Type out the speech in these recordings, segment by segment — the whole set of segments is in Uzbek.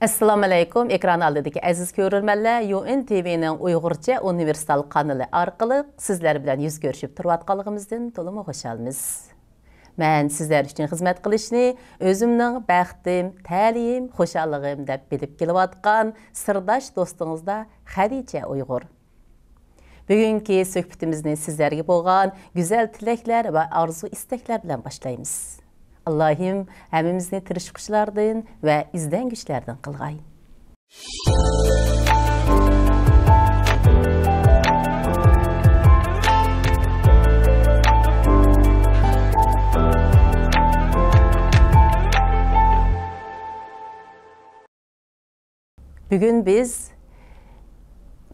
Assalamu alaykum. Ekran aldidagi aziz ko'rurmanlar, UN TV'ning Uyg'urcha universal kanali orqali sizlar bilan yuz ko'rishib turayotganligimizdan to'liq xushalmiz. Men sizlar uchun xizmat qilishni o'zimning baxtim, ta'lim, xushalligim deb bilib kelayotgan sirdosh do'stingizda Xadicha Uyg'ur. Bugungi suhbatimizni sizlarga bo'lgan go'zal tilaklar va arzu istaklar bilan boshlaymiz. Allah'ım hemimizni tirishqushlardan ve izlengüchlardan qilg'ay. Bugün biz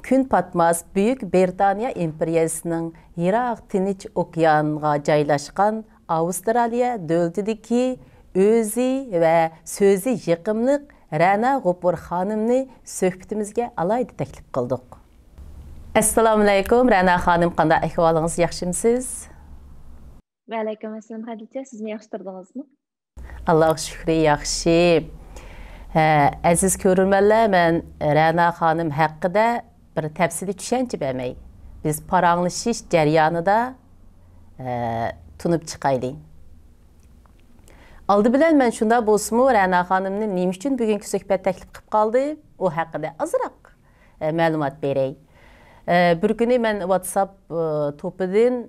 kun patmaz Büyük Britaniya imperiyasının Yirak Tinch okeanga joylashgan Avustraliya dövlətidəki özü və sözü yıqımlıq Rəna Qopur xanımni söhbətimizə alayda təklif qıldıq. Assalamu alaykum Rəna xanım, qanday ahvalınız, yaxşımısınız? Və alaykum assalam Xadiçə, siz yaxşıdırdınızmı? Allah şükür, yaxşı. Əziz görürmənlər, mən Rəna xanım haqqında bir təfsili düşənçə bəməy. Biz paranlaşış cəryanıda tunub çıxaylı. Aldı bilən mən şunda bolsumu Rəna xanımni neyim üçün bugünkü söhbət təklif qılıb qaldı, o haqqında azıraq məlumat verək. Bir günü mən WhatsApp topudan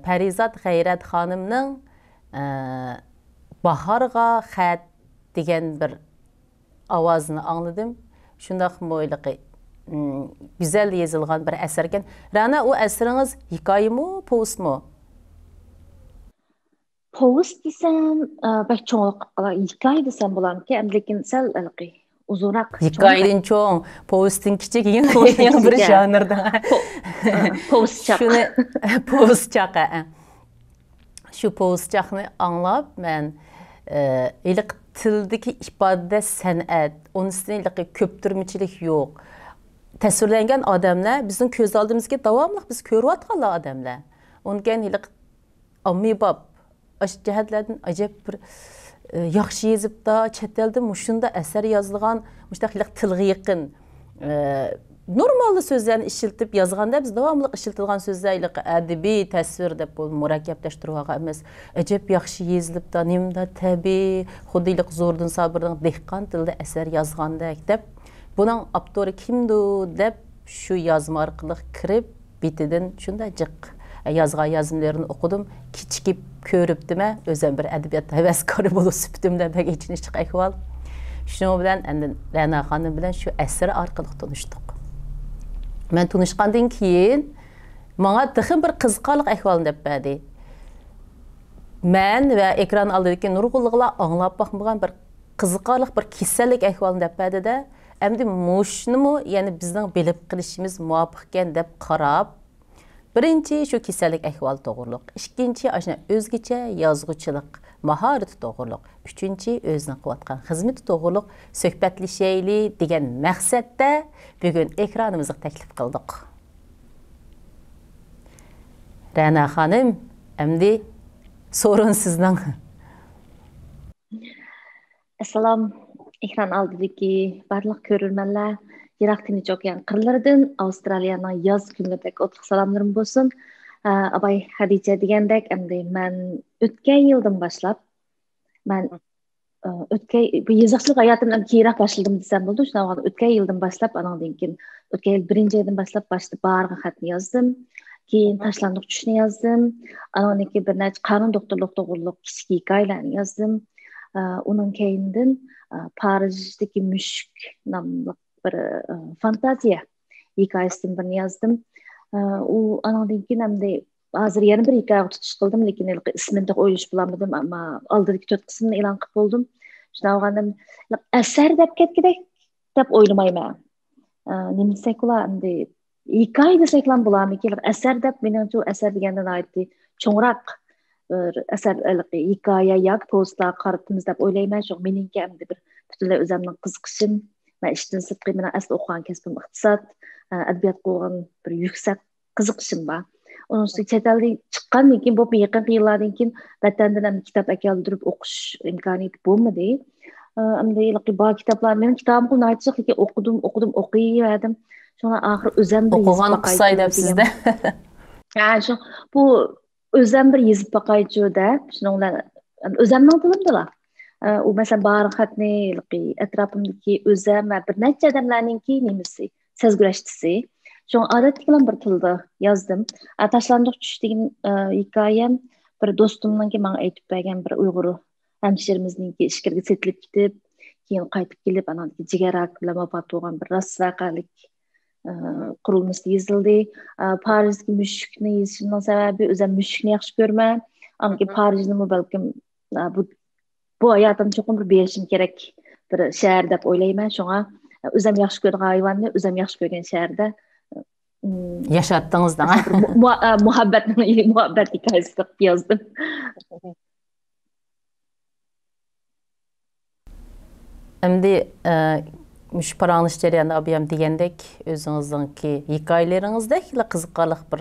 Pərizat Xeyrət xanımның Baharğa xət degan bir avazını anladım. Şundaq boyluqı güzel yazılğan bir əsərkən. Rəna, o əsəriniz hikayə mi, post mu? Post desem, bək çoğunluq hikaye desem bulam ki, lekin sel uzunrak. Hikayenin çoğun, postin kiçik yeni bir janrda. Postçaq. Postçaq. Şu postçaqni anlap, mən ilk tildeki ifade sənət, onun üstüne köptürmüçilik yox. Təsvirlənən adamlar, bizim köz aldığımızda davamlıq biz körüvatqanlar adamlar. Onun gen ilk amibab, cəhətlərdən acayip bir yaxşı yazıb da, çətəldə muşunda əsər yazılğan, müştəqillik tilği yıqın, normallı sözlərini işiltib yazğanda biz davamlıq işiltilğan sözlərlə ədəbi təsvir də bu mürəkkəbləşdirməyə emas, acayip yaxşı yazılıb da, nimdə təbii, xuddilik zordan sabırdan dehqan tildə əsər yazğanda dəb, bunun avtoru kimdir dəb şu yazma arqılıq kirib bitidən şunda cıq yazğan yazımlarını oxudum, kiçikib körübdümə, özəm bir ədəbiyyat həvəskarı bolu süpdümdə bək içini çıx əhval. Şunu bilən, Rəna xanım bilən şu əsəri arqılıq tunuşduq. Mən tunuşqandan keyin, bana dıxın bir qızqalıq əhvalını dəb bədi. Mən və ekran aldığındakı nurğulluqla anlap baxmağın bir qızqalıq, bir kisəllik əhvalını dəb bədi də, əmdi muşunu mu, yəni bizdən bilib qilişimiz muvafiqkən dəb qarab, birinci şu kisəlik əhval doğruluq, ikinci aşına özgəçə yazğıçılıq, maharət doğruluq, üçüncü özünə qıvatqan xizmət doğruluq, söhbətlişəyli digən məqsəddə bugün ekranımızı təklif qıldıq. Rəna xanım, əmdi sorun sizdən. Assalam, ekran aldidagi barliq ko'rurmanlar. Yirak Tinch okean qirlaridan Avstraliyaning yoz kunlaridagi o'tliq salomlarim bo'lsin. Abay Xadicha degandek, endi men o'tgan yildan boshlab, bu yozuvchilik hayotimdan keyinroq boshladim desam bo'ldi. Shundan o'tgan yildan boshlab, andan keyin o'tgan yil 1-oydan boshlab barg'a xatni yozdim. Keyin tashlandiq tushni yozdim. Andan keyin bir necha qonun doktorlik to'g'riliq kichik hikoyalarni yozdim. Onun keyindan Parijdagi mushuk nomli bir fantaziya hikoyasidan birini yazdım. U andan keyin hamda hozir yana bir hikoya tutish qildim, lekin ismini o'ylash bilmadim, ammo oldidagi 4 qismni e'lon qilib bo'ldim. Shundan olganda asar deb ketgidek deb o'ylamayman. Nima desak ular hamda hikoya desak ham bo'larmikin, asar deb menimcha asar degandan aytdi, cho'ngroq bir asar hikoya yoki postlar qaratimiz deb o'ylayman. Shu meningki hamda bir butunlay o'zimning qiziqishim. Ben işten sıtkı, ben asıl okuyan kesbim iqtisat, adabiyat qo'ygan bir yüksek qiziqishim var. Onun üstüne çetelde çıqqandan keyin, bu yaqin yillardan keyin vatandan ham kitob akaldirib o'qish imkoniyati bo'lmadi. Amda bağ kitaplar, benim kitabımı naytışık okudum, okuyuverdim. Sonra ahir özem bir yazıp Okuğanı kısay dep sizde. Yani şu bu özem bir yazıp bakaycı da, şununla özemden tilimdilar. O mesela bağır xatni etrafımdaki özem ve bir neçe adamlarninki nemisi, sezgüreştisi. Şu adet bilen bir tilde yazdım. Taşlandık düştüğüm hikayem bir dostumdan ki bana aytıp bergen bir Uyguru hemşerimizninki işkirge setilip gidip keyin qaytып kelip anandaki jigarak bilan vafot bo'lgan bir rost vaqalik qurilmasi yezildi. Parijga mushukni yezishimning sababi o'zim mushukni yaxshi ko'rman. Amki Parijni balkim bu hayotim cho'qim bir berishim kerak bir shahar deb o'ylayman. Shunga o'zim yaxshi ko'rgan hayvonni o'zim yaxshi ko'rgan shaharda Yaşattınız da. muhabbet hikayesi yazdım. Şimdi müş paranış jarayonida abiyam degandek o'zingizning hikoyalaringizda qiziqarli bir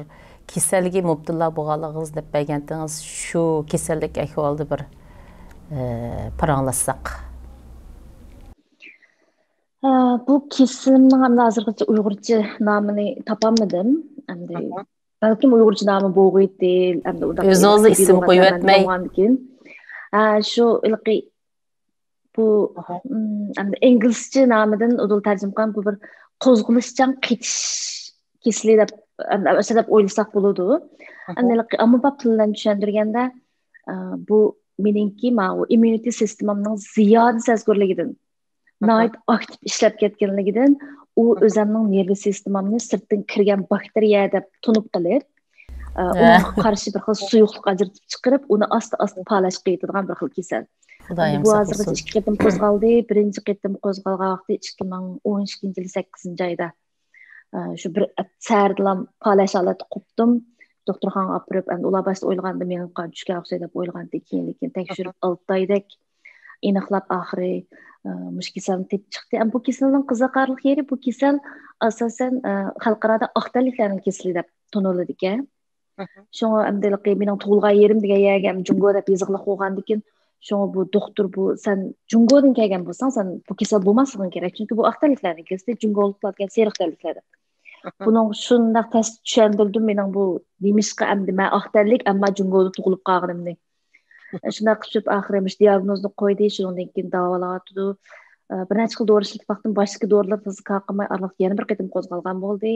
kasallikka mubtalo bo'lganligingiz deb bergandingiz. Shu kasallik ahvolida bir paranglashsak. Bu kesimning ham hozirgacha Uyg'urcha nomini topolmadim. Endi balkim Uyg'urcha nomi bo'g'iydi, endi unda O'zingizni ism qo'yib o'tmay. Shu ilqi bu inglizce nomidan udul tarjim qilgan bu bir qo'zg'alishchan qetish kesili deb deb o'ylasak bo'ladi. Ammo bu tildan tushuntirganda bu meningki u immunity sistemimning ziyoda sezgirligidan nayt aktiv ishlab ketganligidan u o'zimning nervi sistemimni sirtdan kirgan bakteriya deb tunib qilib unga qarshi bir xil suyuqlik ajratib chiqarib uni asta palashga yetadigan bir xil kasal. Bu hozirgacha 2 qitim qo'zg'aldi. Birinchi qitim qo'zg'algan vaqti 2012 yil 8 oyda. Shu bir sardlam palash holati qopdim. Doktorxonaga olib borib, endi ular boshida o'ylaganda men qon tushgan o'xshaydi deb o'ylaganda keyin tekshirib 6 oydak aniqlab oxiri mush kasalni tepib chiqdi. Bu kasalning qiziqarli yeri bu kasal asosan xalqaro aqtalliklarning kasali deb taniladi ekan. Shunga endi mening tug'ilgan yerim degan yerga Jungo deb yozig'liq bo'lgandikin Şuna bu doktor bu sen Jungo'dan kelgan bo'lsang sen bu kasal bo'lmasliging kerak chunki bu aqtalliklarning kasali Jungoliklarga seriqtalliklar. Buning shunday test tushundirdim mening bu nemishqa endi men aqtallik ammo Jungo'da tug'ilib qolganimni. Shunday qilib oxirimiz diagnozni qo'ydi, shundan keyin davolatdi. Bir necha xil dori ishlatib vaqtim boshqa dorilar tizga qilmay arliq yana bir qitim qo'zg'algan bo'ldi.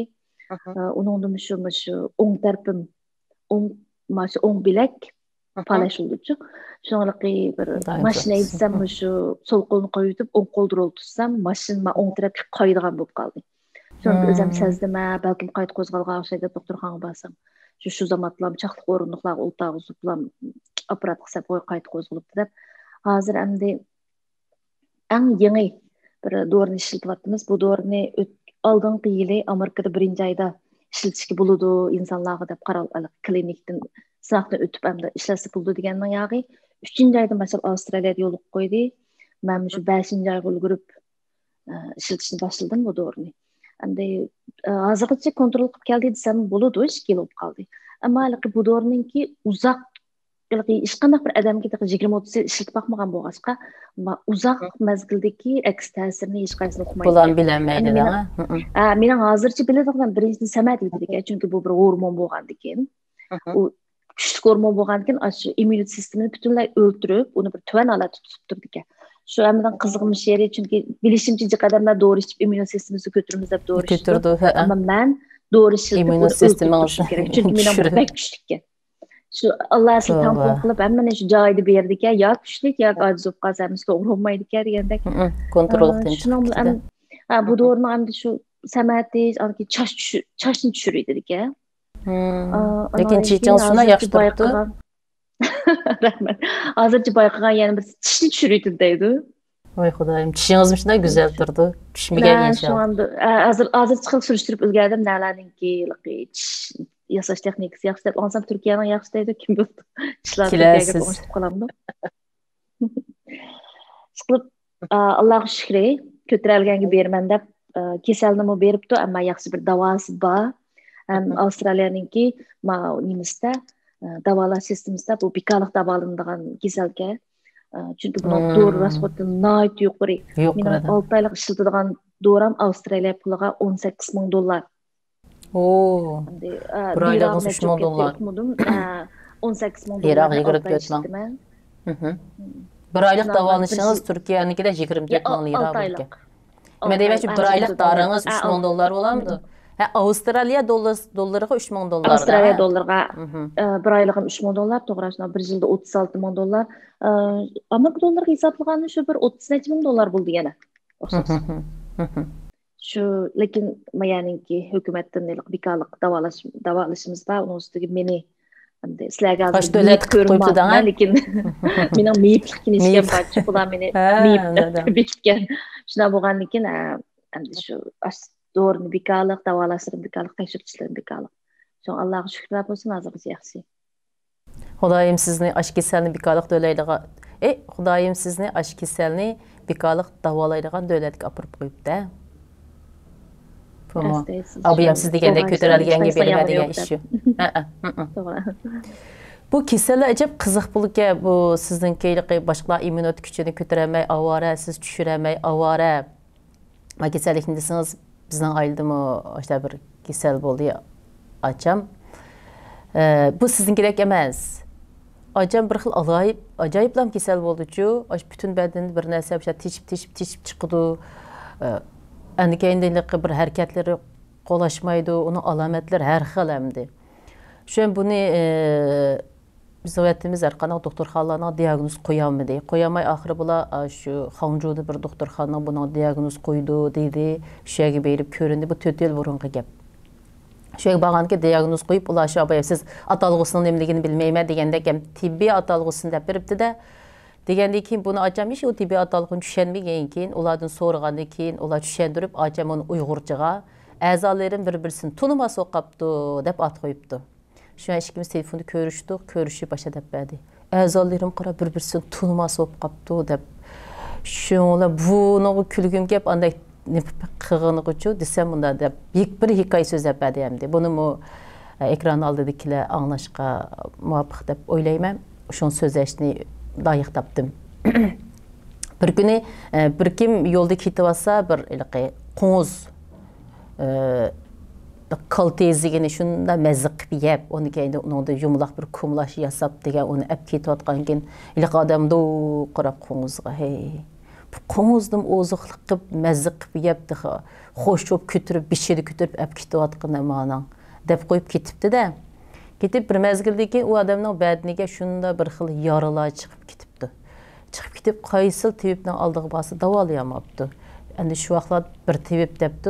Uningdan shu o'ng tarafim o'ng bilak paylaşıldıcı. Şunlarki bir maşina etsem şu sol kolunu koyup o'ng qo'lni rol tutsam, mashina o'ng tarafga qaydigan bo'lib qoldi. Şunu o'zim sezdim, balkim qayta qo'zg'algan o'xshaydi doktorxonaga borsam. Shu zamatlar chaqliq o'rindiqlarga o'ltag'izib bilan apparat qilsa qayta qo'zg'alibdi deb. Hozir endi eng yangi bir dorini ishlatyapmiz. Bu dorini oldingi yili Amerikada 1-oyda ishlatishga bo'ladi insonlarga deb qaralgan klinikdan sınaqdan ötüp hem de işlesi buldu deganning yog'i 3-oydan boshlab Avstraliyada yo'l qo'ydi. Men shu 5-oyga ulgurib ishlatishni boshladim bu dorini. Endi hozirgacha kontrol qilib keldi desam bo'ladi, 2 yil bo'lib qoldi. Ammo bu dorininki uzoq hech qanday bir odamga 20-30 yil ishlatib boqmagan bo'lg'achqa uzoq mazgildagi aks ta'sirini hech qaysini o'qimaydi. Bular bilmaydi da. Mening hozircha biladigan birinchi samat edi, chunki bu bir hormon bo'lgandikin. U kuchli hormon bo'lgandan shu immunit sistemini butunlay o'ldirib, uni bir tuvan holatda tutib turdi ekan. Shu hamdan qiziqmish yeri, chunki bilishimcha qadamlar dori ichib immunit sistemimizni ko'taramiz deb dori ichdim. Ammo men dori ichib immunit sistemimizni kerak, chunki mening bek kuchli ekan. Shu Alloh asli tampon qilib hammani shu joyida berdi ekan, yo kuchli yo ojiz bo'lib qolsamiz to'g'ri bo'lmaydi ekan degandek. Kontroldan chiqdi. Bu dorini hamda shu samati, chashni tushirdi ekan. Lekin chechens shuna yaxshi turibdi. Rahmat. Hozircha bayqagan yana bir tishni tushirdi deydi. Voy xudoyim, tishingiz shunday go'zal turdi. Tushmagan inshaalloh. Hozir chiqib surishtirib ulgurdim, nalarninki yasash texnikasi yaxshi deb olsam Turkiyaning yaxshi deydi, kim bildi. Ishlar Turkiyaga o'xshab qolamdi. Chiqib Allohga shukr, ko'taralganga berman deb kasalni beribdi, ammo yaxshi bir davosi bor. Avstraliyaninki nemizda davolash sistemasida bu bekarlik davolanadigan kasalga Çünkü bunun doğru rasxotu nayt yuqori. Mening 6 aylık işletidigan doram Avstraliya puliga $18,000. Oo. Bir aylık $3,000. 18,000 6 ay işletimen. Bir aylık davalışınız Türkiye'ninkide 24,000 lira 6 bo'lgan. aylık. Nima deyapsiz? Bir aylık darınız $3,000 bo'lamdi. Avstraliya dollariga $3,000. Avstraliya dollariga bir aylığım $3,000, to'g'ri, bir yilda $36,000. Amerika dollariga hisoblaganda shu bir $30,000 bo'ldi yana. Şu, lekin mayaniki hükümetten bekarlık davalashimizda onun üstüge meni sizlarga ko'rinmayapman, lekin mening meyiplikni ishga barcha bular meni meyip bitgan. Shuna bo'lganlikin endi shu doğru bekarlık, davalashlarım bekarlık, tekshirishlarım bekarlık. Şu Allohga shukrlar bo'lsin, hozirgacha yaxshi. Xudoyim sizni ash kasalni bekarlık dölaydigan, Xudoyim sizni ash kasalni bekarlık davolaydigan davlatga olib qo'yibdi. Abi ham siz deganda ko'tarilganga beradigan ish shu. Bu kasallar ajab qiziq bo'lgan. Bu sizninkiligi boshqalar immunit kuchini ko'tarolmay avora, siz tushirolmay avora. Ma kasallikni desangiz bizning oiladami o'sha bir kasal bo'ldi acham. Bu sizninkidek emas. Acham bir xil ajoyiblam kasal bo'ldi-ku. Butun badanni bir narsa o'sha teshib chiqdi. Endikeyindeki bir hareketleri qolaşmaydı, onun alametleri her xil emdi. Şu an bunu biz öğretimiz erkana doktorxanalarına diagnoz koyamadı. Koyamay ahırı bula şu Xanju'da bir doktorxana buna diagnoz koydu dedi. Şuya gibi erip köründü. Bu 4 yıl burunqa gap. Şuya bağan ki diagnoz koyup ula şu abaya siz atalğısının emligini bilmeyme degende hem tibbi atalğısını da beripti de degende ki bunu acam iş o tibbi atalğını düşenmegen keyin ulardan so'ragandan keyin ular düşendirip acam onu Uyg'urchaga a'zolarim bir-birsini tunuma so'qapti deb at qo'yibdi. Şu an ikimiz telefonda ko'rishib başa deb berdi. A'zolarim qara bir-birsini tunuma so'qapti deb. Şunlar bunu külgüm gap anday qığınıqçı desem bunda deb bir hikoya so'zlab berdi hamdi. Bunu mu ekran oldidagilar anglashga muvofiq deb o'ylayman. Shuni so'zlashni layık tapdım. Bir günü bir kim yolda ketyapsa bir qo'ng'iz kaltezligini shunda mazza qilib yeb, uni keyin unda yumaloq bir kumlash yasab degan uni olib ketayotgan keyin odamda qarab qo'ng'izga hey bu qo'ng'izning oziqlik qilib mazza qilib yebdi, xo'sh cho'p ko'tarib bishini ko'tarib olib ketayotgan mana deb qo'yib ketibdi-da. Ketib bir mezgildan keyin u odamning badaniga shunda bir xil yaralar chiqib ketibdi. Chiqib ketib qaysil tabibning oldiga borsa davolayamabdi. Endi shu vaqtlar bir tabib debdi.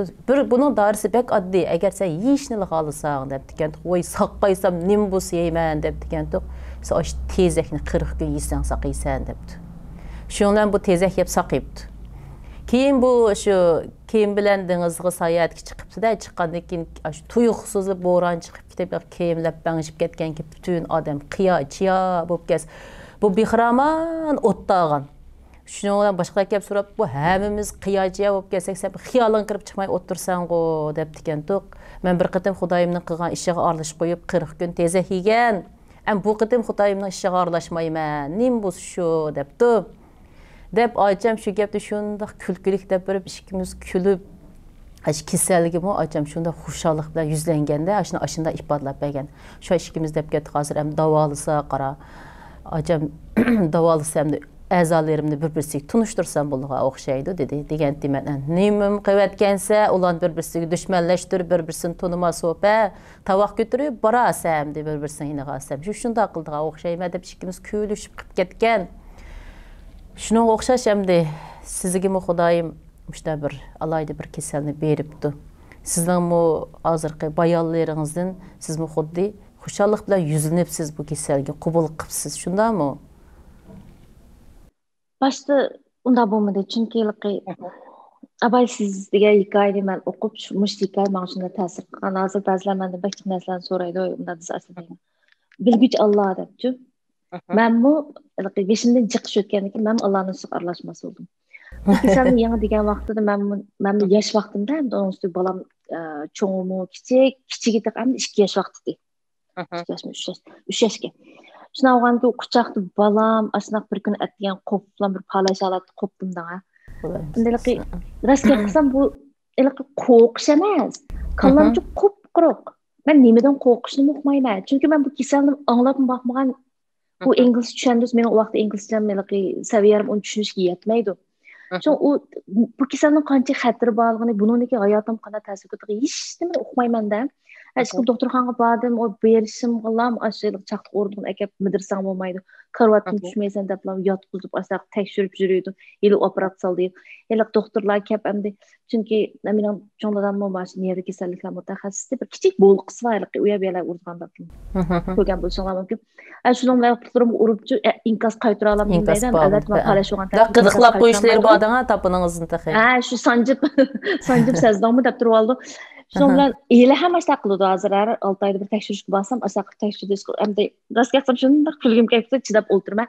Buning dorisi bek oddiy. Agar sen yeyishni xohlasang debdi. Voy saqaysam nim bo'lsa yeyman debdi. Sen osh tezakni 40 kun yeysang saqaysan debdi. Shundan bu tezak yeb saqayibdi. Keyin bu shu kiyim bilan dengizga sayohatga chiqibdi-da, chiqqandan keyin shu tuyuqsiz bo'ron chiqib ketib, kiyimlab bangishib ketgan ki butun odam qiyo-chiyo bo'lib kes. Bu bihraman o'tdagan. Shundan boshqa kelib so'rab, bu hammamiz qiyo-chiyo bo'lib kelsak, sen xiyolin kirib chiqmay o'tirsan-ku debdi ekan-to'q. Men bir qatim Xudoyimning qilgan ishiga aralashib qo'yib 40 kun tezak yegan. Bu qatim Xudoyimning ishiga aralashmayman. Nim bu shu debdi. Deb aytacağım şu gapni shunda kulkilik deb berib ikkimiz kulib ash kasalligimi aytacağım shunda xushallik bilan yuzlanganda ashuni ashunda ifodalab bergan. Shu ikkimiz deb ketdik hozir ham davolasa qara. Aytacağım davolasam a'zolarimni bir-birsiga tunishtirsam bo'ladiga o'xshaydi dedi. Degandim men nimim qilayotgansa ularni bir-birsiga dushmanlashtirib bir-birsini tunima so'pa tovoq ko'tarib borasam deb bir-birsini inag'asam. Shunda qildiga o'xshayma deb ikkimiz kulishib qilib ketgan. Şuna o'xshash hamda sizga Xudoyim shunday bir alayda bir kasalni beribdi. Sizning bu hozirgi bayonlaringizdan siz xuddi xushallik bilan yuzlanibsiz bu kasalga qabul qilibsiz, shundami? Başta unda bo'lmadi, chunki abay siz degan hikoyani men o'qib, mush hikoya menga shunday ta'sir qilgan. Hozir ba'zilar mendan bakki narsalarni so'raydi, unda biz aslida bilguchi Alloh debchi. Ben bu beşimden çıkış ötkenlik ben Allah'ın üstü arlaşması oldum. Sen yanı diyen vakti de ben yaş vaktimde hem de onun üstü balam çoğumu küçük gittik hem de 2 yaş vakti değil. 2 yaş mı 3 yaş ki. Şuna olğanki quchaqda balam, aşnaq bir gün atgan qoplan bir palaşalat qopdim dağa. Undaqi rastga qilsam bu iliqi qo'rqish emas. Kallamchi qop-quruq. Men nimadan qo'rqishni uqmayman. Chunki men bu kasalni anglab boqmagan bu ingliz tushundingiz, men o vaqt inglizcha iliqi saviyam uni tushunishga yetmaydi. Çünkü o bu kasalning qancha xatiri borligini, buningki hayotim qanday ta'sir qiladi, hech nima uqmayman-da. Aşkım doktorxonaga bordim, o berishim qilam, aşıliq chaqliq o'rnidan akab midirsam bo'lmaydi. Karvatdan tushmaysan deb yotqizib asaq tekshirib yuriydi. Yili operatsiya qildi. Iliq doktorlar kep endi chunki mening jonladan bo'lmash nervi kasalliklar mutaxassisi bir kichik bo'lqisi var, u yer bilan urganda. Ko'rgan bo'lsangiz mumkin. Shuning bilan puturim uribchi inkas qaytara olaman deydan, albatta men qarashgan. Qiziqlab qo'yishlar bordingmi tapiningizning taxi. Shu sanjib sazdammi deb turib oldi. Şunun bilan elə ham aşağı qıldı hazır 6 ayda bir tekshirishga borsam aşağı tekshirish endi rostga aytsam shundoq kulgim kelibdi chidab o'ltirma.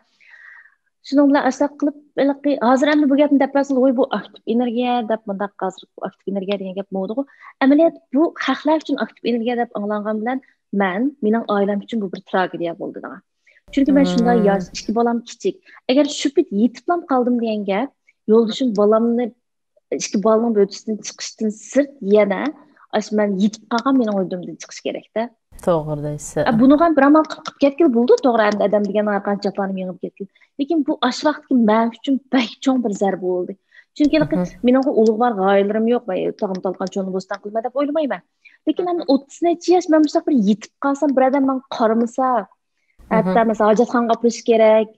Şunun bilan aşağı qilib hozir endi bu gapni deb bersin, voy bu aktiv energiya deb bundaq hozir aktiv energiya degan gap bo'ldi-ku. Amaliyot bu xalqlar uchun aktiv energiya deb anglangan bilan mening oilam uchun bu bir tragediya bo'ldi da. Chunki men shunday yosh, ikki bolam kichik. Agar shu pit yetiblam qoldim degan gap, yo'ldoshim bolamni ikki bolaning o'tishdan chiqishdan sirt yana men yetib qolgan mening o'yimdan chiqish kerakda. To'g'ri deysiz. Buni ham bir amal qilib ketgan bo'ldi, to'g'ri endi odam degan qancha jafonim yengib ketgan. Lekin bu ash vaqtki men uchun bek cho'ng bir zarba bo'ldi. Chunki mening ulug'vor g'oyalarim yo'q va tog'im talqon cho'ni bo'ston qilma deb o'ylamayman. Lekin men 30 necha yosh men mustaq bir yetib qolsam, bir odam men qaramasa, hatta mesela hojatxonaga opirish kerak,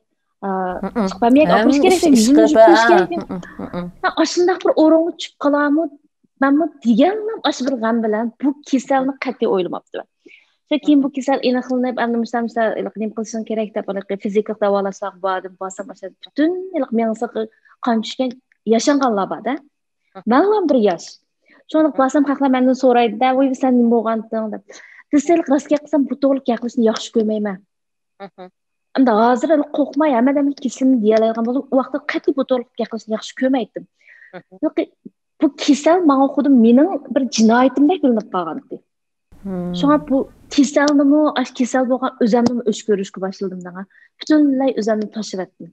chiqmamay opirish kerak, yuzimni yuvib kerak. Ashundaq bir o'ringa tushib qolammi? Ben bu diyelim aşı bir gam bilen bu kasalni qat'iy o'ylamabdiman. Keyin bu kasal aniqlanib, endi misal nim qilishim kerak deb fiziklik davolashlar bordim, bosam butun miyangizga qon tushgan yashanganlar bor-da. Men ham bir yosh. Shuni bosam haqlar mendan so'raydi-da, "Voy, sen nima bo'lganding?" deb. Desalik rostga qilsam bu to'g'ri gapirishni yaxshi ko'rmayman. Endi hozir qo'rqmay hammadan kesilni deyolgan bo'lib, u vaqtda qat'iy bu to'g'ri gapirishni yaxshi ko'rmaydim. Bu kasal bana xudim mening bir jinoyatimdek bilinib qolgandi. Şuna bu kasalnimi, kasal bo'lgan o'zimni o'ch ko'rishga boshladim da. Butunlay o'zimni tashlab etdim.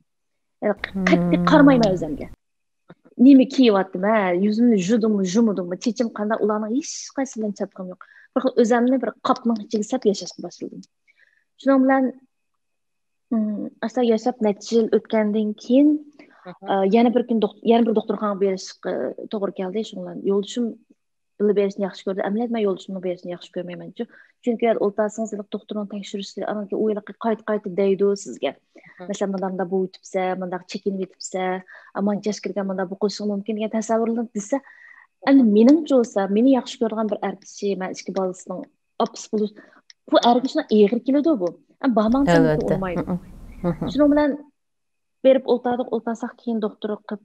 Qat'iy qaramayman o'zimga. Nima kiyyaptim, yuzimni jumudimmi, chechim qanday ularning hech qaysi bilan chatqim yo'q. Bir o'zimni bir qopning ichiga sap yashashga boshladim. Shuning bilan asla yashab necha yil o'tgandan keyin yana bir doktorxonaga berishga to'g'ri keldi. Shundan yo'ldoshim bilib berishni yaxshi ko'rdi. Amaliyot men yo'ldoshimni berishni yaxshi ko'rmayman. Chunki o'ltasangiz doktorning tekshirishni anaki o'ylaqi qayta deydi sizga. Masalan, bundanda bu o'tibsa, bunda chekinib yetibsa, ammo jash kirgan bunda bu qilishi mumkin degan tasavvurlar desa, endi meningcha bo'lsa, meni yaxshi ko'rgan bir erkishi, men ikki bolasining opis bo'lish, bu erkishning eg'ir keladi bu. Barmang olmaydi. Shuning bilan berib o'ltasak keyin doktor qilib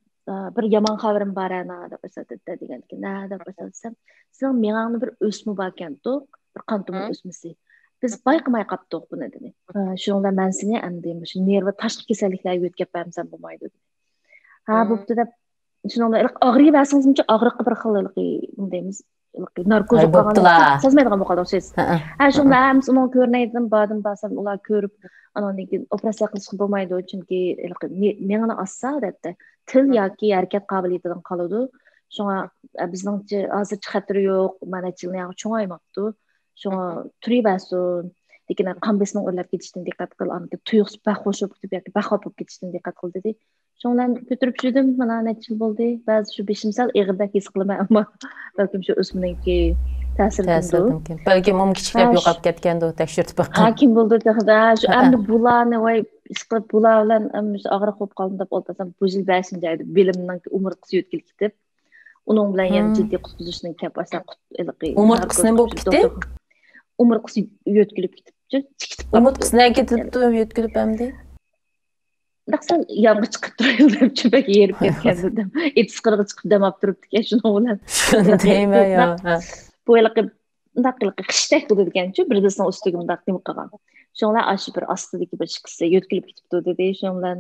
bir yomon xabarim bor ana deb eslatdi deganki, "Na" deb eslatdim. "Sizning miyangni bir o'sma bor ekan-ku, bir qon tomir o'smasi. Biz bayqamay qoldik buni" dedi. Shunda men seni endi shu nerv tashqi kasalliklarga o'tkazmam bo'lmaydi dedi. Ha, bo'pti deb shunda og'riq basingiz og'riqqa bir xil deymiz. Narkoz qilgan sezmaydigan bo'ladi o'xshaysiz. Shunda ham uni ko'rnaydim, bordim, basam ular ko'rib, andan keyin operatsiya qilishga bo'lmaydi, chunki meni assa odatda til yoki harakat qobiliyatidan qoladi. Shunga bizningcha hozircha xatiri yo'q, mana chilni cho'ng'aymabdi. Shunga turibasin, lekin qon besining o'rlab ketishdan diqqat qil, anki tuyuqsiz baxo'sh bo'lib yoki baxob bo'lib ketishdan diqqat qil dedi. Shundan ko'tarib yurdim, mana necha yil bo'ldi. Ba'zi shu beshimsal ig'irda his qilaman, ammo balkim shu o'sminiki ta'siri mumkin. Balkim kichiklab yo'qolib ketganda tekshirib baqqan. Ha, kim bo'ldi dedi. Shu endi bularni voy isqilib bular bilan og'riq bo'lib qoldim deb o'ltasam, bu yil 5-oyda bilimning umrqisi yo'tkilib ketib, uning bilan yana jiddiy qutqizishni kapasa umrqisi nima bo'lib ketdi? Umrqisi yo'tkilib ketib. Umrqisi nega ketibdi, yo'tkilib hamdi? Daqsal yomg'ir chiqib turib deb chubak yerib ketgan dedim. Etisqirg'i chiqib damab turibdi-ku shuni bilan. Shuni deyman yo. Bu qishdak bo'ladigan-ku, birdasining ustiga bunday nima qilgan. Şoňla aşy bir astydyky bir çıkysy ýötkülip gitipdi dedi. Şoňlan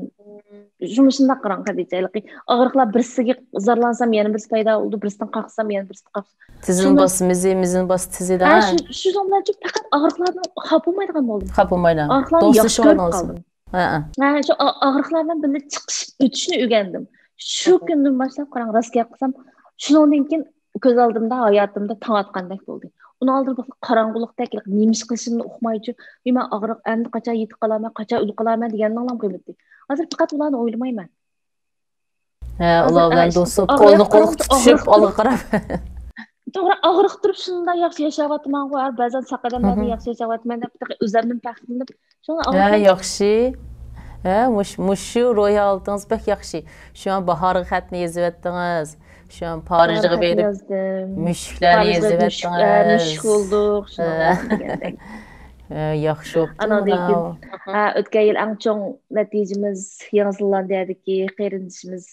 şuňşunda qaran Hadiçe. Ağırlıklar birisiga zarlansam ýene birisi paýda boldy, birisinden qalksam ýene birisi qalksam. Tizin bası, mizin bası tizidi. Ha, şu zamanlar çok fakat ağırlıklardan hap olmaydıgan boldum. Hap olmaydan. Ağırlıklardan yaxşı görüp kaldım. Ha, şu ağırlıklardan böyle çıkış ötüşünü öğrendim. Şu günden başlap qaran rast yapsam, şundan keyin göz aldımda hayatımda taң atqandak boldy. Onu aldırıp qarangulukda nemiş qilishimni uqmayçı, men ağırlık endi qaça yetip qalaman, qaça ölüp qalaman deganni anlam qilmadi. Hazır faqat ularni o'ylamayman. Ha, ular bilan do'stib, qo'lni tutishib, olg'a qarab. To'g'ri, og'riq turib shunda yaxshi yashayapman qo'yar, ba'zan saqadamlarni yaxshi yashayapman deb o'zimdan faxrlanib, shuni Ha, yaxshi. Ha, mushu ro'yaltingiz bek yaxshi. Şu an bahorga xatni yozayotdingiz. Şu an Parijga berib mushuklarni yozayotdingiz. Mushuk olduq, shuni yaxshi bo'pti. O'tgan yil eng cho'ng natijamiz Yangi Zelandiyadagi qarindishimiz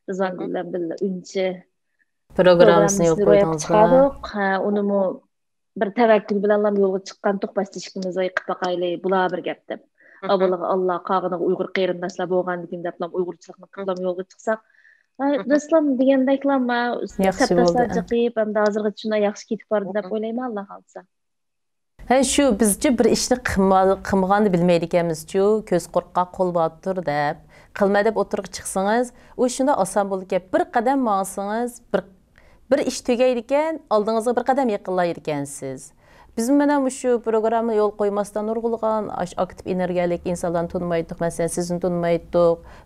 Rizvan bilan birga uncha programmasini yo'l qo'ydingizmi? Ha, uni bir tavakkul bilan yo'lga chiqqan to'qbastishimiz qilib baqayli, bular bir gap deb. Avvaliga Allah qag'ini Uyg'ur qarindoshlar bo'lganligini deb Uyg'urchilikni qilib yo'lga chiqsak, do'stlar degandeklarma kattalar chiqib, hamda hozirga shunday yaxshi ketib bordi deb o'ylayman, Alloh xolsa. Ha, shu bizchi bir ishni qilmaganni bilmaydi ekanmiz-ku, ko'z qo'rqoq qo'l botir deb, qilma deb o'tirib chiqsangiz, u shunda oson bo'ladi ekan. Bir qadam borsangiz, bir ish tugaydi ekan, oldingizga bir qadam yaqinlaydi ekansiz. Biz mana shu programma yo'l qo'ymasdan nurg'ulg'an aktiv energiyalik insonlarni tunmaydik, masalan, sizni tunmaydik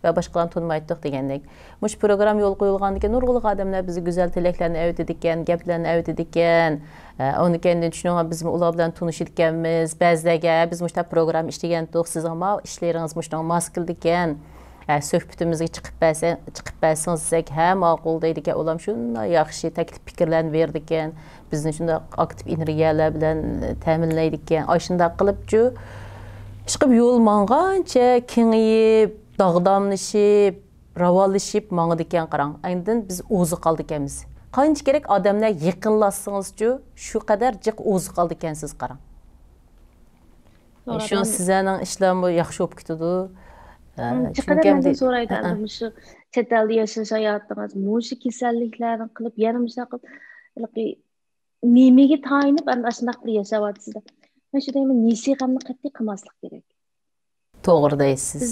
va boshqalarni tunmaydik degandek. Mush program yo'l qo'yilgandan keyin nurg'ulg'an odamlar bizga go'zal tilaklarni aytadi ekan, gaplarni aytadi ekan. Onu kendinden düşünüyorum, biz ular bilan tanışır ekanmiz. Ba'zilarga biz mushta program ishlagandik, siz ama ishlaringiz mushta maskildi ekan. Söhbətimizə çıxıb bəsəniz desək, hə, ma'qul deydi ki, ulam şunday yaxşı təklif fikirlərini verdi ekan. Bizni şunda aktiv energiyalar bilan təminləydi ekan. Ay şunda qılıbçı çıxıb yol manğanca kengiyib, dağdamlaşıb, ravallaşıb mağdı ekan qarang. Əndin biz o'zi qaldı ekanmiz. Qancha kerak odamlar yaqinlashsangizchi, shu qadar jiq o'zi qaldi ekansiz qarang. Shu sizlarning ishlarni yaxshi bo'lib ketadi. Chiqaramdan so'raydi, shu chet elda yashash hayotingiz, mushu kasalliklarni qilib, yana musha qilib nimaga tayinib ana shunday qilib yashayapsizlar. Men shu deyman, nasihatni qat'iy qilmaslik kerak. To'g'ri deysiz.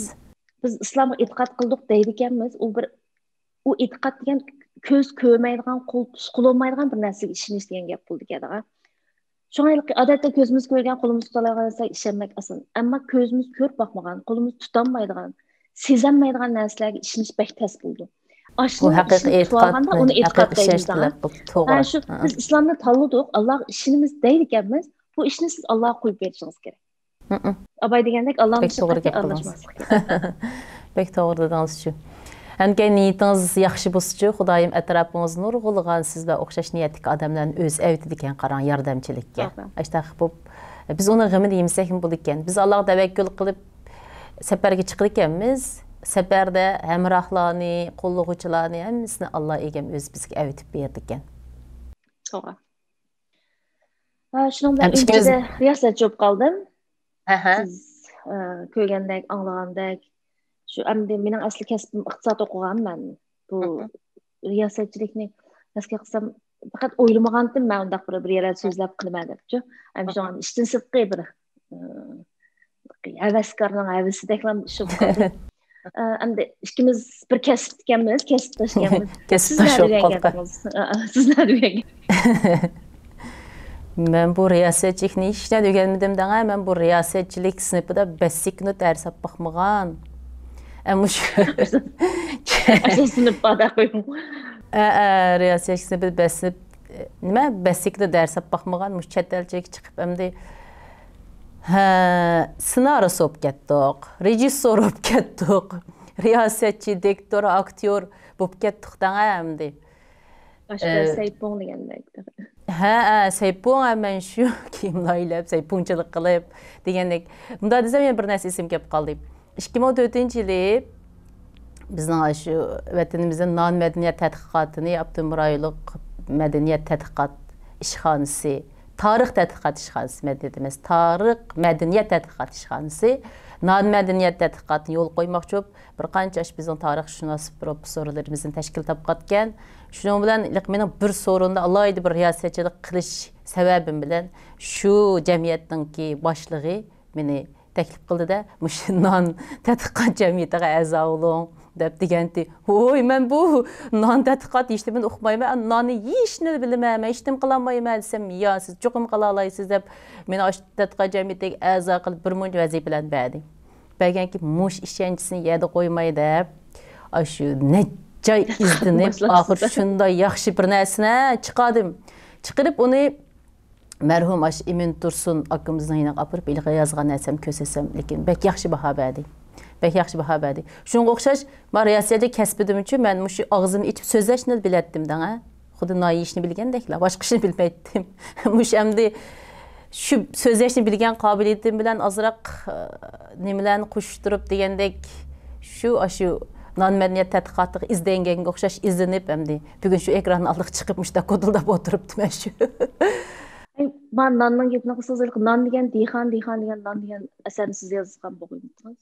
Biz islomga e'tiqod qildik deydi ekanmiz, u e'tiqod degan ko'z ko'rmaydigan, qo'l qilolmaydigan bir narsaga ishonish degan gap bo'ldi ekan. Şoňalyk adatda gözümüz görgen, kolumuz tutalagansa işenmek asan. Amma gözümüz körüp bakmagan, kolumuz tutanmaydigan, sezenmeydigan narsalarga işiniş bek tez buldu. Bu haqiqiy e'tiqod, onu e'tiqod deymiz. To'g'ri. Shu biz islomni tanladik, Allah işimiz deydi ekanmiz, bu işni siz Allohga qo'yib berishingiz kerak. Abay degandek Allohning to'g'ri aralashmaslik. Bek to'g'ri dedingiz shu. Әнкен ниетіңіз яқшы болсычы, Құдайым әтрапыңыз нұрғылыған сізбе оқшаш ниеттік адамларын өз әуті декен қаран ярдамчылықке. Біз оны ғымын емсәкін бұл екен. Біз Аллах дәвәккүл қылып сәпәрге чықыр екенміз. Сәпәрді әмірақланы, қоллығычыланы, әмісіні Аллах егем өз бізге әуітіп берді екен. Тоға. Шының бәр үнчеде риясат жоп қалдым. Siz көргендек, аңлағандек. Şu endi mening asli kasbim iqtisod o'qiganman. Bu riyosatchilikni nasga qilsam faqat o'ylamagandim men undaq bir yerda so'zlab qilman debchi. Ham shu ishdan sirtqi bir havaskorning havasideklam shu qildi. Endi ikkimiz bir kasb ekanmiz, kasbdoshganmiz. Kasbdosh qoldik. Sizlar degan. Men bu riyosatchilikni ishdan o'rganmadim degan, men bu riyosatchilik sinfida basiqni dars olib baxmagan. Ama şu sınıf bada koyum. Riyasiyat sınıfı bəsib nima bəsikdə dərsə baxmagan muş çətəlcək çıxıb əmdi ssenarist olub getdik, rejissor olub getdik, riyasiyatçı, direktor, aktyor olub getdik da əmdi. Başqa Seypon degəndəkdir. Seypon mən şu kimlayıb, Seyponçılıq qılıb degəndək. Bunda desəm bir nəsə isim gəlib qaldı. 2004 yılı bizden şu vatanımızın non-medeniyet tədqiqatını yaptığım raylık medeniyet tədqiqat işxanası tarix tədqiqat işxanası mədəniyyətimiz, tarix mədəniyyət tədqiqat işxanası non-mədəniyyət tədqiqatını yol qoymoqchi bir qancha bizning tarixshunos professorlarimizni tashkil topqatgan. Shuning bilan mening bir so'rinda alohida bir riyosatchilik qilish sababim bilan shu jamiyatningki boshlig'i meni taklif qildida, mush non tadqiqot jamiyatiga a'zo bo'ling deb deganti. Voy, men bu non tadqiqot ishni o'qimayman, nonni yeyishni bilmayman, hech nima qila olmayman desam, "Yo, siz cho'qim qila olasiz" deb meni osh tadqiqot jamiyatiga a'zo qilib bir muncha vazifalar berdi. Berganki mush ishonchisini yerda qo'ymay deb, shu necha izlanib, oxir shunday yaxshi bir narsani chiqardim. Chiqarib uni mərhum İmin Tursun akımızdan yine apırıp ilgə yazğan nəsəm kösəsəm, lekin bək yaxşı baha bədi. Bək yaxşı baha bədi. Şunun oxşaş, mən riyasiyacı kəsbidim üçün mən muşu ağzımı içib sözləşini bilətdim də, xudu nayi işini bilgəndəklə, başqa işini bilməyətdim. Muş əmdi şu sözləşini bilgən qabiliyyətim bilən azraq nemilən quşdurup deyəndək, şu non-mədəniyyət tədqiqatlığı izləyəngəngə oxşaş izlənib əmdi. Bugün şu ekranın aldıq çıxıbmış da kodulda oturubdu mən şu. Ben nanның gepini qısızırıq. Nan degen, deyxan degen, nan degen əsərini siz yazған boğuydunuz?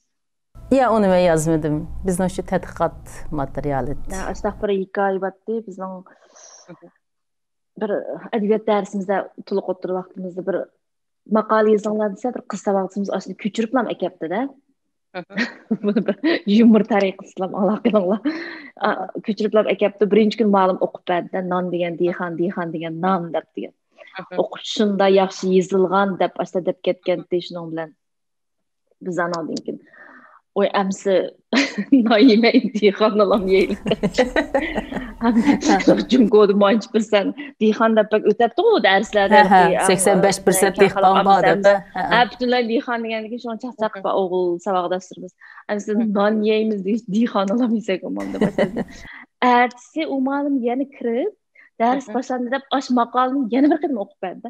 Ya, onu mən yazmadım. Bizden şu tədqiqat materialı. Aştaq bir hikaye batdı. Bizden bir edebiyat dersimizde tuluq oturur vaxtımızda bir makale yazanlar dese bir qısa vaxtımız aslında küçürüplam ekepti de. Bunu bir yumur tariqısılam alaqılınla. Küçürüplam ekepti. Birinci gün malum oqub bərdi. Nan degen, deyxan degen, nan dep degen. Oquşunda yaxşı yazılğan deb aşda deb ketgəndi şunun bilan biz anladın ki oy əmsi naime imtihan alam yeyil. Cümgodu manç birsən deyxan deb bək ötəbdi o dərslərdə 85% deyxan var deb. Bütünlər deyxan degəndə ki şunu çaqsaq oğul savaqdaşdırmız. Əmsi nan yeyimiz deyxan alam yesək olmalı başladı. Ertesi umalım yeni kirib ders başlandı deb aş maqalını yeni bir qedim oqub berdi.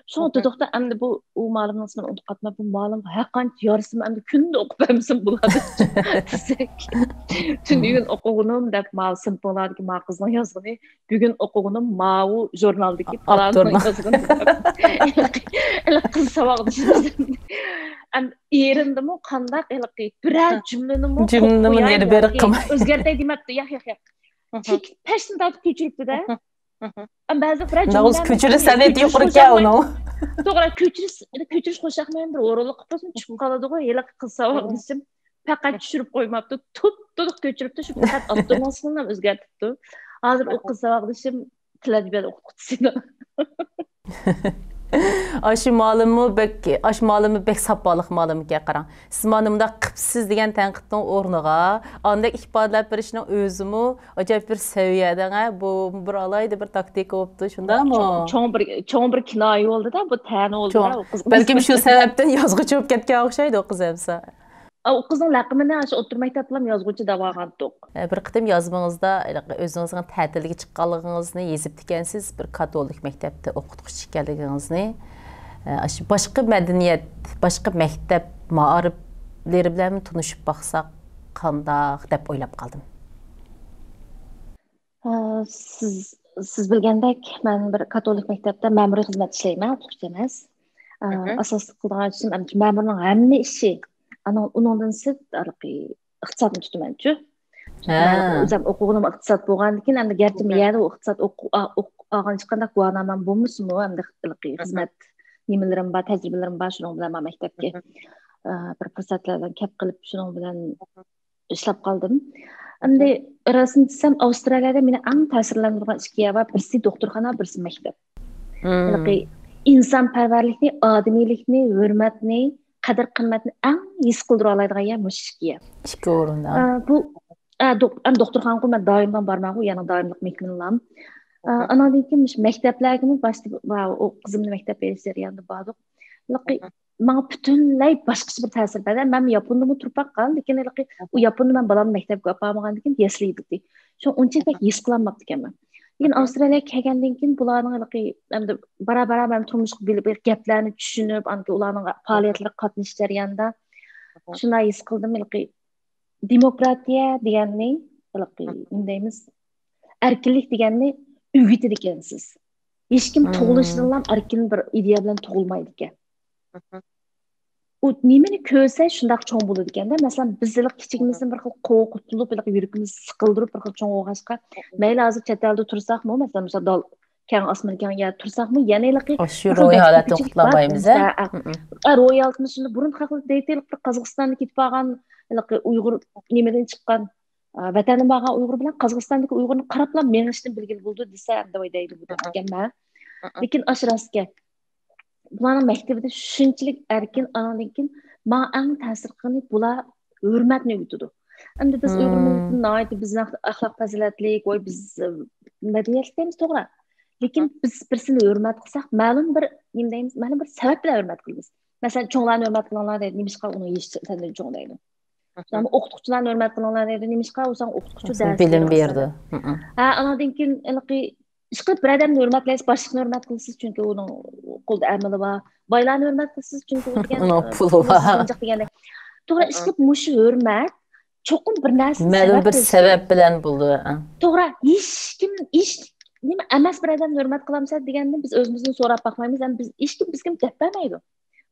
Şunu dedik da endi bu o malımın ismini unutub qatma bu malım haqqanç yarısını endi künde oqub bermisin buladı. Tün oquğunum deb mal simpılardaki ma qızın yazğını bugün oquğunum mau jurnaldaki falanın yazğını. Elə qız savaqdı. Em yerindimi qandaq elə birər cümleni yeri beri qımay. Özgərtəy deməbdi. Yox. Tik peşin datıp köçürüptü de. Nağız köçürü sənət yuqurka onu. Doğru köçürüş qoşaqmayan bir oruluq qıpasın çıxıb qaladı qoy. Elə qız savaqdısım. Faqat düşürüp qoymabdı. Tutduq köçürüptü. Şu faqat attırmasından özgərtipdi. Hazır o qız savaqdısım tiladibiyat oqutqusuydu. Aşı malımı bək sapalıq malımı qaran. Siz malımda qıpsız degen tənqidin ornuğa, andak ifadələb birişinin özümü acayip bir səviyyədən, bu bir alaydı bir taktik oldu, şunda mı? Çoğun bir kinayi oldu da, bu təni oldu da. Belki şu səbəbdən yazğı çöp getkən oxşaydı o qız əmsə. O qızın laqımını oturmayı tapılam yazğıcı davağandıq. Bir qıtım yazmağınızda özünüzün tətilgi çıxqanlığınızını yezib dikənsiz bir katolik məktəbdə oxutquş ikənliginizni. Başqa mədəniyyət, başqa məktəb, maarifləri biləmi tunuşub baxsaq qandaq deb oylab qaldım. Siz bilgəndək, mən bir katolik məktəbdə məmuri xizmət işləyəm, oxuqçu emas. Asaslı qıldıqan üçün məmurun həmmə işi ondan siz iqtisadını tutumanchu. O'zim o'quvim iqtisod bo'lgandan keyin endi garchi miyada iqtisod olgan chiqqanda guvohnamam bo'lmasmi, endi xizmat nimalarim bor, tajribalarim bor, shuning bilan men maktabga bir fursatlardan kap qilib shuning bilan ishlab qoldim. Endi rostini desam, Avstraliyada meni eng ta'sirlantirgan ikki yer bor, birisi doktorxona, birisi maktab. İnsanparvarlikni, odamiylikni, hurmatni, qadr qimmatni eng his qildira oladigan yer mush ikki yer. İkki o'rinda. Bu doktorxonaga men doimdan borman, yana doimlik mehmonlam. Andan keyin maktablarga boshda o qizimni maktab berish jarayonida bordik. Menga butunlay boshqacha bir ta'sir berdi. Men Yaponda turib baqqan, lekin u Yaponda men balamni maktabga olib bormagandan keyin yaslaydi. Shu unchalik his qilolmabdi ekanman. Lekin Avstraliyaga kelgandan keyin bularning endi bara-bara men turmushga bilib gaplarni tushunib, ularning faoliyatlarga qatnashish jarayonida shunday his qildim. Demokratiya deganni, deymiz, erkinlik deganni o'rgatar ekansiz. Hech kim tug'ilishdan ham erkin bir ideya bilan tug'ilmaydi ekan. U nimani ko'rsa shundoq cho'ng bo'ladi ekanda. Masalan, bizlar kichigimizdan bir xil qo'rqitib, yuragimiz siqildirib bir xil cho'ng o'g'ashqa, mayli hozir chet elda tursaqmi, masalan, keng osmon keng yer tursaqmi, yana shu ro'y holatni qutlamaymiz ro'y holatni shunda burun haqida deytaylik, bir Qozog'istonga ketib qolgan Uyg'ur nimadan chiqqan vatandan borgan Uyg'ur bilan Qozog'istondagi Uyg'urni qarablam mengishni bilgili bo'ldi desa, deydi bu ekanman. Lekin ashrasga bularning maktabida shunchalik erkin, andan keyin men eng ta'sir qilgan bular hurmatni o'rgatadi. Endi biz Uyg'ur millatini bizning axloq fazilatlik, voy biz madaniyatimiz to'g'ri. Lekin biz birsini hurmat qilsak, ma'lum bir nima deymiz, ma'lum bir sabab bilan hurmat qilamiz. Masalan, cho'nglarni hurmat qilinglar deydi, nimishqa uni yetishtiradi cho'ng deydi. Ama o'qituvchilarni hurmat qilinglar deydi, nimishqa o'zing o'qituvchi dars bilim berdi. Andan keyin ishqilib bir odamni hurmatlaysiz, boshliqni hurmat qilasiz, chunki uning qo'lda amali bor. Boylarni hurmat qilasiz, chunki u degan puli bor. To'g'ri, ishqilib mushi hurmat cho'qim bir narsa ma'lum bir sabab bilan bo'ldi. To'g'ri, hech kim nima emas bir odamni hurmat qilamiz deganda biz o'zimizni so'rab baxmaymiz, ham biz hech kim bizga deb bermaydi.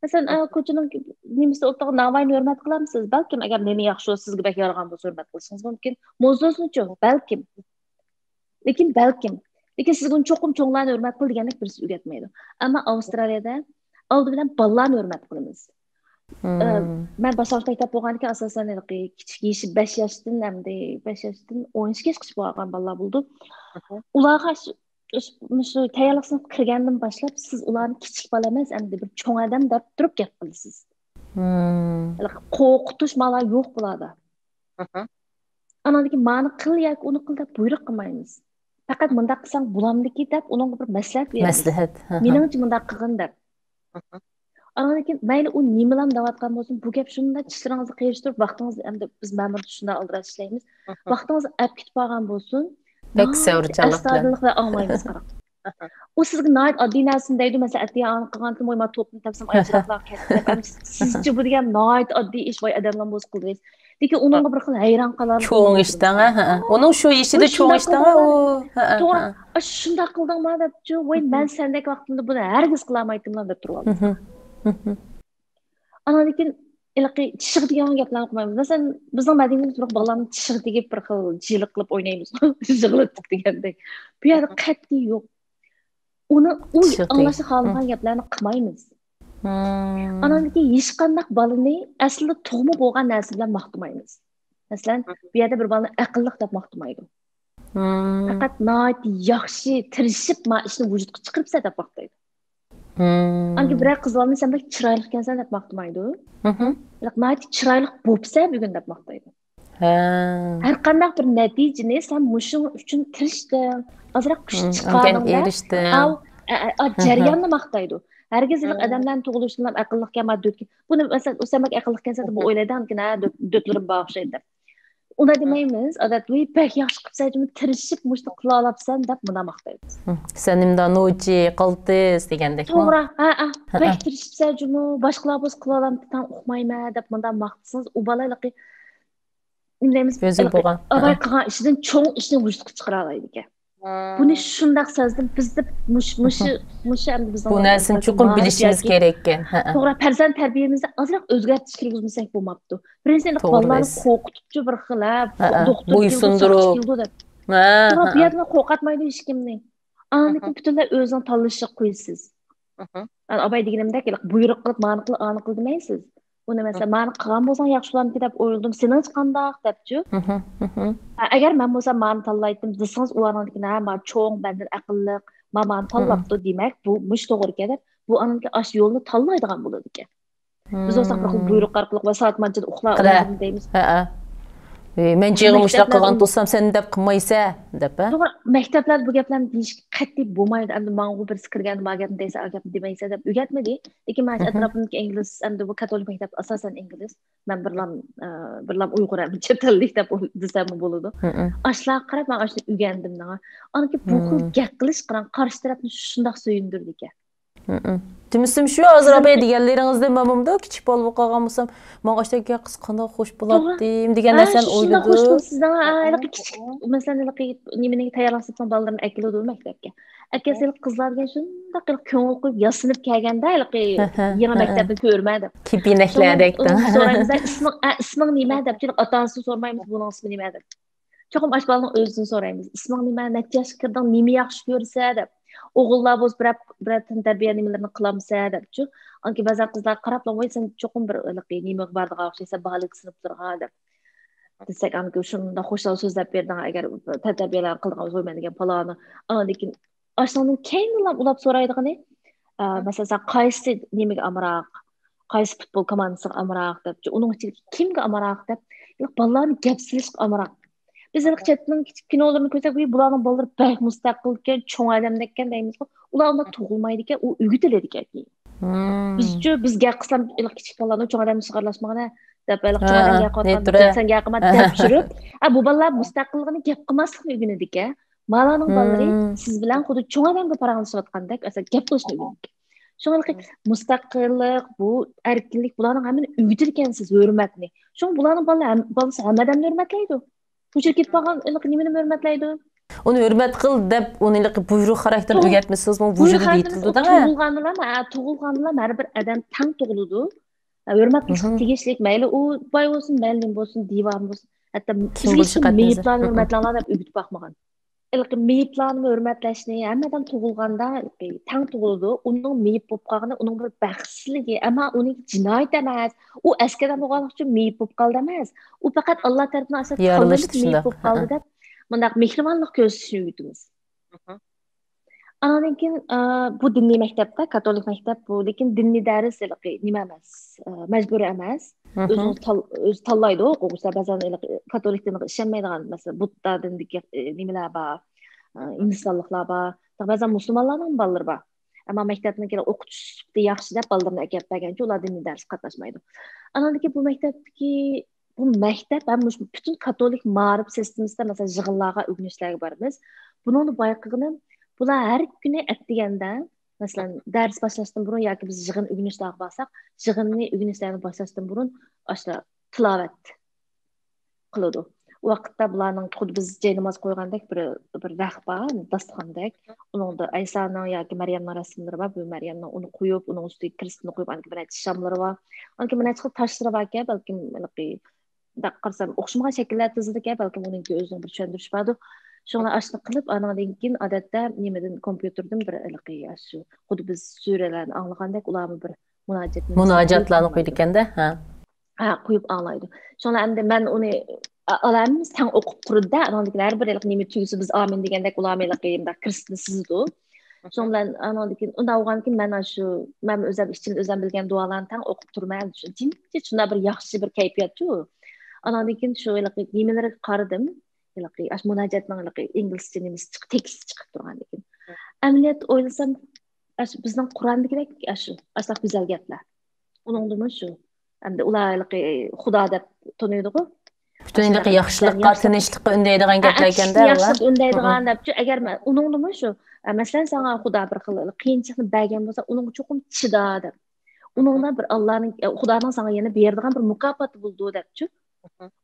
Masalan, ko'chaning nimasi o'rtog'i Navoiyni hurmat qilamsiz? Balkim agar nima yaxshi sizga bak yaragan bo'lsa hurmat qilishingiz mumkin. Mavzusini-chi, balkim. Lekin siz uni cho'qim cho'nglarni hurmat qil degandek birisi o'rgatmaydi. Ammo Avstraliyada oldi bilan bolalarni hurmat qilamiz. Men boshqa aytib bo'lganki, asosan kichik yoshi 5 yoshdan hamda 5 yoshdan 10 yoshgacha bo'lgan bolalar bo'ldi. Ularga shu tayyorlik sinfiga kirgandan boshlab siz ularni kichik bola emas, endi bir cho'ng odam deb turib gap qilasiz. Qo'rqitish mala yo'q bularda. Anadagi ma'ni qil yoki uni qil deb buyruq qilmaymiz. Faqat bunda qilsang bo'lamdiki deb unga bir maslahat beramiz. Maslahat. Meningcha bunda qilgin deb. Anadagi mayli u nimadan davatgan bo'lsin, bu gap shunda tishlaringizni qiyishtirib vaqtingizni endi biz ma'murda shunday aldirash ishlaymiz. Vaqtingizni olib ketib qolgan bo'lsin. Bek savrchanlik bilan olmaymiz qarab. U sizga nayt oddiy narsani deydi, masalan, atya an qilgandim, mo'y ma to'pni topsam aychiroqlar ketdi. Sizchi bu degan nayt oddiy ish voy odamlar bo'z qildingiz. Lekin uningga bir xil hayron qolar. Cho'ng ishdan, uning shu ishida cho'ng ishdan u. To'g'ri, shunda qildingmi debchi, voy men sendek vaqtimda buni hargiz qila olmaydim deb turibman. Ana lekin tishiq degan gaplarni qilmaymiz. Masalan, bizning madaniyatimiz bolalarni tishiq degib bir xil jiliq qilib o'ynaymiz. Jig'latib degandek. Bu yerda qat'iy yo'q. Uni anglashni xohlagan gaplarni qilmaymiz. Ana lekin hech qanday bolani aslida tug'ma bo'lgan narsa bilan maqtamaymiz. Masalan, bu yerda bir bolani aqlliq deb maqtamaydi. Faqat nayt yaxshi tirishib ma ishni vujudga chiqaribsa deb maqtaydi. Anki bir qizlarni sen bak chiroyli ekansan deb maqtamaydi. Nayt chiroyli bo'lsa bugun deb maqtaydi. Har qanday bir natijani sen mushun uchun tirishding, azroq kuch chiqarding. Jarayonni maqtaydi. Hargiz odamlarni tug'ilishdan aqlliga maddo'tki. Buni masalan, o'samak aqlli ekansa deb o'ylaydi-ki, do'tlarim bag'ishlaydi deb. Unda demaymiz, odat voy pek yaxshi qilsaydim, tirishib mushta qila olabsan deb buni maqtaymiz. Sen imda nochi qildiz degandek. To'g'ri, pek tirishibsan, boshqalar bo'z qila olamdan uqmayman deb bundan maqtsangiz, u bolalarga nima deymiz? O'zi bo'lgan. Avval qilgan ishidan cho'ng ishni vujudga chiqara oladi ekan. Buni shundoq sezdim, bizda mushi endi bizning bu narsani chuqur bilishimiz kerak ekan. To'g'ri, farzand tarbiyamizda ozroq o'zgartirish kerak bo'lsak bo'lmabdi. Birinchidan bolalarni qo'rqituvchi bir xil, doktor bo'ysundirib. Bu yerda qo'rqatmaydi hech kimni. Aniq butunlay o'zini tanlashga qo'ysiz. Abay deganimdek, buyruq qilib, ma'ni qilib, aniq qil demaysiz. Uni masalan, ma'ni qilgan bo'lsang yaxshilanib deb o'yladim, sening qandoq debchi. Agar men bo'lsam ma'ni tanlaydim desangiz, u aniki nima cho'ng, mendan aqlli, ma'ni tanlabdi demak, bu mush to'g'ri ekan. Bu aniki ash yo'lni tanlaydigan bo'ladi ekan. Biz olsak bir buyruq orqali va soat manchada uxlar deymiz. Men jig'imishlar qilgan bo'lsam, sen deb qilmaysa deb. To'g'ri, maktablar bu gaplarni deyish qat'iy bo'lmaydi. Endi menga bir kirgan mag'abni desa, gapni demaysa deb o'rgatmadi. Lekin men atrofimdagi ingliz, endi bu katolik maktab asosan ingliz. Men birlam Uyg'ur ham chet ellik deb desam bo'ladi. Ashlar qarab men ashni o'rgandim. Aniki bu xil gap qilish qilan qarshi tarafni shundoq suyundirdi ekan. Demişim şu hazır abaya deganlaringizda mamamda kichik bo'lib qolgan bo'lsam, menga ashtaga qiz qanday xush bo'lardim degan narsani Shunday xush o'yladim. sizdan kichik masalan nimaga tayyorlanib bolalarni akiladi maktabga. Akasi qizlar degan shunday ko'ngil qo'yib yasinib kelganda yangi maktabni ko'rmadim. Kipinaklardek. So'raymiz, isming nima deb, ota-onasini so'rmaymiz, buning ismi nima deb. Cho'qim ashbalaning o'zini so'raymiz. Isming nima, necha yoshga kirding, nima yaxshi ko'rsa deb. O'g'illar bo'lsa bir tarbiya nimalarini qilamsa deb-chi. Anki ba'zan qizlar qarab qo'ysa, sen cho'qim bir nima bardiga o'xshaysa, baliq sinib turgan deb. Desak, anki shunda xo'shal so'zlab berding agar tarbiyalar qilgan qo'yman degan paloni. Lekin ashundan keyinlab ulab so'raydigani, masalan, sen qaysi nimaga amroq, qaysi futbol komandasiga amroq deb, uning ichida kimga amroq deb, bolalarni gapsizlik amroq. Biz chetning kichik kinolarni ko'rsak, bularning bolalari bak mustaqil ekan, cho'ng odamdek ekan deymiz. Ular unda tug'ilmaydi ekan, u o'rgatiladi ekan. Bizga qisam kichik bolalarni cho'ng odamni chiqarlashmagana deb, cho'ng odamga qotgan, sen gap qilma deb turib, bu bolalar mustaqilligini gap qilmaslikni o'rganadi ekan. Malaning bolalari siz bilan xuddi cho'ng odamga paranglashayotgandek, asal gap qilishni o'rganadi. Shunga mustaqillik, bu erkinlik bularning hammani o'rgatilgansiz hurmatni. Shunga bularning bolasi hammadan hurmatlaydi. Uçur ketib qolgan nimani hurmatlaydi? Uni hurmat qil deb, uni buyruq xarakter o'rgatmasiz, bu vujudi yetildi-da. Tug'ilganlar har bir odam tang tug'iladi. Hurmat qilish tegishli, mayli u boy bo'lsin, mayli bo'lsin, divan bo'lsin, hatto meyitlarni hurmatlanadi deb o'rgatib boqmagan. Meyitlarni hurmatlashni hammadan tug'ilganda tang tug'iladi, uning meyit bo'lib qolgani uning bir baxtsizligi, ammo uning jinoyat emas. U askadan bo'lganlik uchun meyit bo'lib qoldi emas. U faqat Alloh tomonidan asal meyit bo'lib qoldi deb, bundaq mehribonlik ko'rsatishni o'rgatamiz. Anadan keyin bu diniy maktabda, katolik maktab bu, lekin diniy dars nima emas, majburiy emas. O'zi tanlaydi o'quvchilar, ba'zan katolik diniga ishonmaydigan, masalan, Budda dinidagi nimalar bor, insonliklar bor, ba'zan musulmonlarning bolalari bor. Ammo maktabniki o'qitish yaxshi deb bolalarni akab bergancha ular diniy dars qatnashmaydi. Anadan keyin bu maktab ham butun katolik ma'rif sistemasida masalan yig'inlarga, o'rganishlarga boramiz. Buni bayqig'ini bular har kuni atdiganda, masalan, dars boshlashdan burun yoki biz yig'in o'rganishlarga borsak, yig'inni o'rganishlarni boshlashdan burun ashla tilovat qiladi. U vaqtda bularning xuddi biz jay namoz qo'ygandek bir rahbar, dasturxondek, uningda Aysoning yoki Maryamning rasmlari bor. Bu Maryamning uni qo'yib, uning ustiga kristni qo'yib, anki bir shamlari bor. Anki mana chiqib tashlari bor ekan, balkim qarsam o'xshamagan shakllar tizildi ekan, balkim uning o'zining bir tushuntirish bor. Shuni ashni qilib, anadan keyin odatda nimadan kompyuterdan bir shu xuddi biz suralarni anglagandek ularni bir munojatlarni qo'ydi ekanda, qo'yib anglaydi. Shuni endi men uni alamimiz tang o'qib turdi-da, anadan bir nima tugisi biz amin degandek ularni kristni sizdi. Shun bilan anadan keyin undan olgan keyin men o'zim bilgan duolarni tang o'qib turman. Shunda bir yaxshi bir kayfiyat-ku. Anadan keyin shu nimalarga qaradim. Munojatning inglizcha nimasi tekst chiqib turgan ekan. Amaliyot o'ylasam, bizning Qur'ondagidek asla go'zal gaplar. Uningdimi shu. Endi ular Xudo deb taniydi-ku. Butun yaxshilikqa, tinchlikqa undaydigan gaplar ekanda. Yaxshilik undaydigan deb, agar uningdimi shu. Masalan, senga Xudo bir xil qiyinchilikni bergan bo'lsa, uning cho'qim chida deb. Uningda bir Xudoning senga yana beradigan bir mukofoti bo'ldi deb-chi.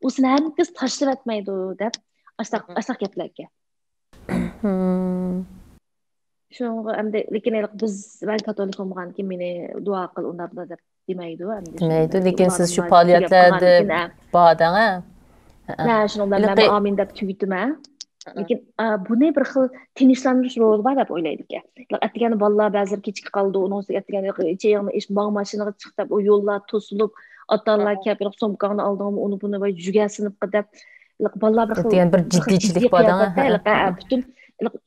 U seni hargiz tashlab etmaydi deb. Asla gaplarga. Shunga endi lekin ben katolik bo'lmagan keyin meni duo qil unda deb demaydi endi. Demaydi, lekin siz shu faoliyatlarda bording, shunga men amin deb tugitdim. Lekin buni bir xil tinchlantirish roli bor deb o'ylaydi ekan. Atgani bolalar ba'zir kechikib qoldi, uning ustiga atgani cheyig'ni ish mashinaga chiqib deb, o yo'llar to'silib, otalar kelib sumkani oldimi, uni buni va jugasinib qilib bolalar bir jiddiychilik bording. Butun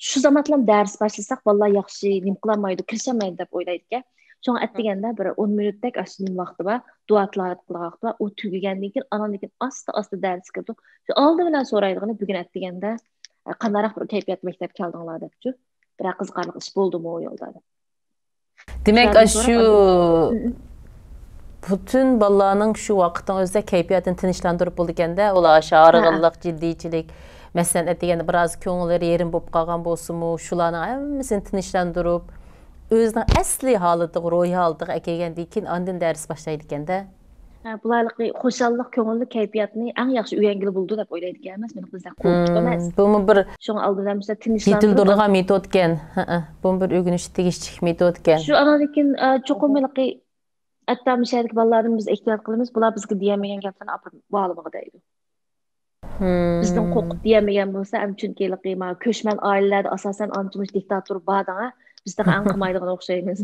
shu zamonlar dars boshlasak bolalar yaxshi nim qilolmaydi, kirishamaydi deb o'ylaydi ekan. Shunga atdiganda bir 10 minutlik ashnim vaqti bor, duo tilovat qilgan vaqti bor. U tugagandan keyin anadan keyin asta dars kirdi. Shu oldi bilan so'raydigani bugun atdiganda qandaroq bir kayfiyat maktab keldinglar debchi. Bir qiziqarli ish bo'ldimi o yo'lda. Demak, shu bütün bolalarning shu vaqtning o'zida kayfiyatini tinchlantirib bo'ldi ekanda, ular sharg'inlik, jiddiychilik, masalan, aytganda biroz ko'ngillari yerim bo'lib qolgan bo'lsa-mu, shularning hammasini tinchlantirib, özünün əsli halıdır, ruhi halıdır əkeygəndən keyin andın dərs başlaydı ikən-də. Bularlıqı xoşallıq, könüllü keyfiyyətini ən yaxşı üyəngili buldu dep oylaydı ki, emas. Meni bizdə qorxuq emas. Bu bir Şoň aldydan bizə tinchlandırıb. yetildirdigan metod eken. Bu bir ögünüş tegişlik metod eken. Şu analikin çoxumlıqı hatta müşahidlik ballardan biz ehtiyat qılımız. Bular bizə deyəməyən gəplərini apıb bağlamağa deydi. Bizden qo'rqib diyemagan bo'lsa, chunki ma ko'chman oilalarda asosan anchimish diktator badaga bizda eng qilmaydigan o'xshaymiz.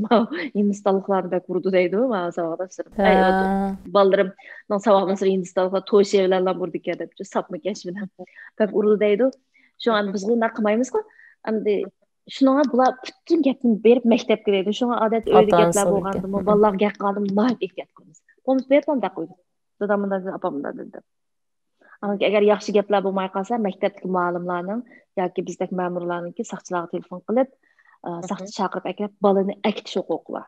Hindistonliklarni bak urdi deydi, ma savaqda. Baldırım, non savaqda Hindistonliklar to'she bilan urdi ekan deb, sapma kesh bilan bak urdi deydi. Shu an biz bunday qilmaymiz-ku. Endi shunga bular butun gapni berib maktabga deydi. Shunga odat o'yda gaplar bo'lganda, bolalar gap qildim, ma ehtiyot qilamiz. Qo'miz berdim da qo'ydi. Dadamdan apamdan dedi. Agar yaxshi gaplar bo'lmay qolsa, maktabdagi muallimlarning yoki bizdagi ma'murlarningki saqchilarga telefon qilib, saqchi chaqirib aklab bolani aktish huquqi bor.